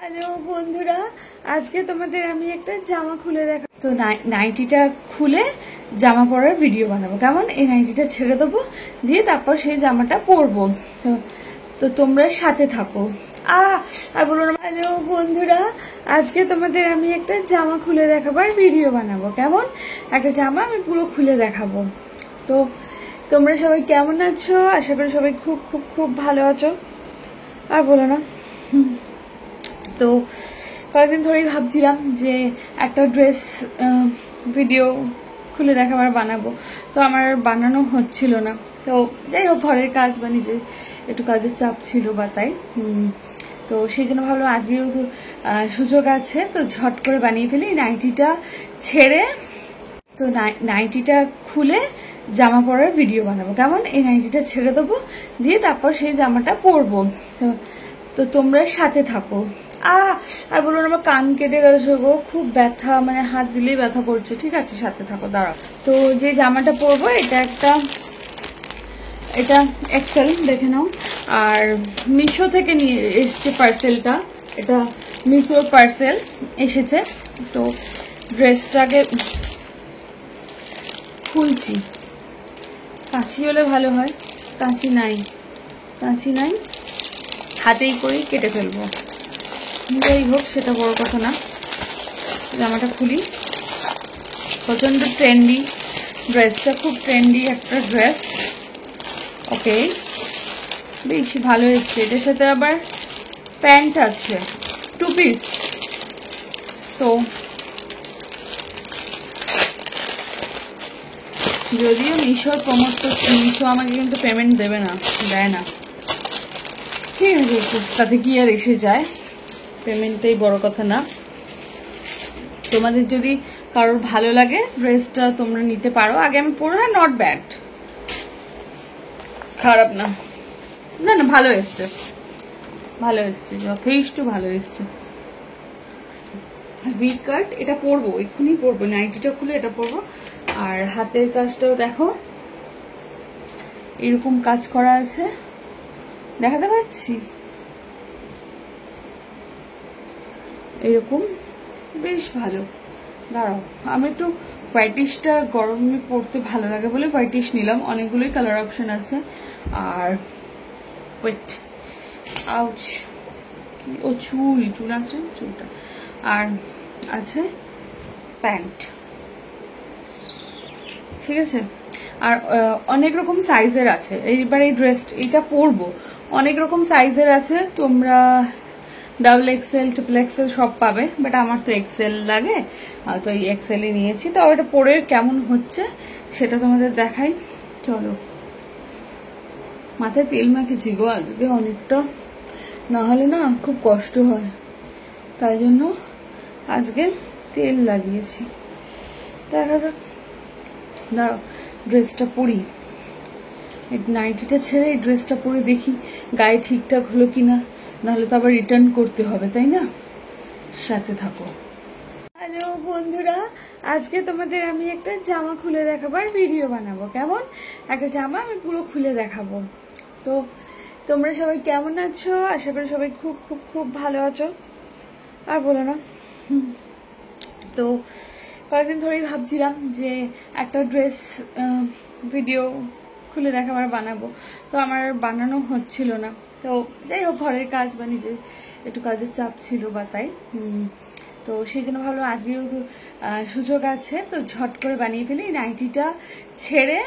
Hello বন্ধুরা, আজকে তোমাদের আমি একটা জামা খুলে দেখাবো। তো নাইটিটা খুলে জামা পরার ভিডিও বানাবো। কেমন? এই নাইটিটা ছেড়ে দেবো, দিয়ে তারপর সেই জামাটা পরবো। তো তোমরা সাথে থাকো। আর বলো না। হ্যালো বন্ধুরা, আজকে তোমাদের আমি একটা জামা খুলে দেখাবার ভিডিও বানাবো। কেমন? একটা জামা আমি পুরো খুলে দেখাবো। তো তোমরা সবাই কেমন আছো? আশা করি সবাই খুব খুব খুব ভালো আছো। আর বলো না। তো কয়েকদিন ধরেই ভাবছিলাম যে একটা ড্রেস ভিডিও খুলে দেখাবার বানাবো, তো আমার বানানো হচ্ছিল না। তো যাই হোক, ঘরের কাজ বা নিজের একটু কাজের চাপ ছিল বা তাই। তো সেই জন্য ভাবলাম আজকেও তো সুযোগ আছে, তো ঝট করে বানিয়ে ফেলি। নাইটিটা ছেড়ে তো নাইটিটা খুলে জামা পরার ভিডিও বানাবো। কেমন? এই নাইটিটা ছেড়ে দেবো, দিয়ে তারপর সেই জামাটা পরবো। তো তোমরা সাথে থাকো। আর বলুন, আমার কান কেটে গেছে গো, খুব ব্যথা, মানে হাত দিলেই ব্যথা করছে। ঠিক আছে, সাথে থাকো, দাঁড়াও। তো যে জামাটা পরবো এটা এক্সেল, দেখে নাও। আর মিশো থেকে নিয়ে এসছে পার্সেলটা, এটা মিশোর পার্সেল এসেছে। তো ড্রেসটাকে খুলছি। কাঁচি হলে ভালো হয়, কাঁচি নাই, হাতেই করেই কেটে ফেলবো। যাই হোক, সেটা বড় কথা না। জামাটা খুলি। প্রচন্ড ট্রেন্ডি ড্রেসটা, খুব ট্রেন্ডি একটা ড্রেস। ওকে, বেশ ভালো এসছে। এটার সাথে আবার প্যান্ট আছে, 2 পিস। তো যদিও মিশোর প্রমোট করছে, মিশো আমাকে কিন্তু পেমেন্ট দেয় না। ঠিক আছে, তাতে কি আর এসে যায়, পেমেন্টটাই বড় কথা না। তোমাদের যদি কারোর ভালো লাগে ড্রেসটা, তোমরা নিতে পারো। আগে আমি পরে, হ্যাঁ, নট ব্যাড, খারাপ না, ভালো এসছে, যথেষ্ট ভালো এসছে। ভি কাট, এটা পরবো, এক্ষুনি পরবো। নাইটিটা খুলে এটা পরবো। আর হাতের কাজটাও দেখো, এরকম কাজ করা আছে, দেখাতে পাচ্ছি, এরকম বেশ ভালো। দাঁড়াও, আমি একটু হোয়াইটিশটা গরমে পরতে ভালো লাগে বলে হোয়াইটিশ নিলাম। অনেকগুলোই কালার অপশন আছে। আর ওয়েট, আউচ, ও চুল আছে, চুলটা। আর আছে প্যান্ট, ঠিক আছে। আর অনেক রকম সাইজের আছে। এইবার এই এটা পরবো, অনেক রকম সাইজের আছে। তোমরা ডাবল এক্সেল, ট্রিপল এক্সেল সব পাবে, বাট আমার তো এক্সেল লাগে, তো এই এক্সেলই নিয়েছি। তো এটা পরে কেমন হচ্ছে সেটা তোমাদের দেখাই। চলো। মাথায় তেল মাখেছি গো আজকে অনেকটা, না হলে না খুব কষ্ট হয়, তাই জন্য আজকে তেল লাগিয়েছি। দেখা যাক, দাঁড়াও ড্রেসটা পরি। নাইটিটা ছেড়ে এই ড্রেসটা পরে দেখি গায়ে ঠিকঠাক হলো কিনা, নাহলে তো আবার রিটার্ন করতে হবে, তাই না? সাথে থাকো। হ্যালো বন্ধুরা, আজকে তোমাদের আমি একটা জামা খুলে দেখাবার ভিডিও বানাবো। কেমন? একটা জামা আমি পুরো খুলে দেখাবো। তো তোমরা সবাই কেমন আছো? আশা করি সবাই খুব খুব খুব ভালো আছো। আর বলো না। তো কয়েকদিন ধরেই ভাবছিলাম যে একটা ড্রেস ভিডিও খুলে দেখাবার বানাবো, তো আমার বানানো হচ্ছিল না। তো যাই হোক, ঘরের কাজ বা নিজের একটু কাজের চাপ ছিল বা তাই। তো সেই জন্য ভাবলাম আজকেও তো সুযোগ আছে, তো ঝট করে বানিয়ে ফেলি। নাইটিটা ছেড়ে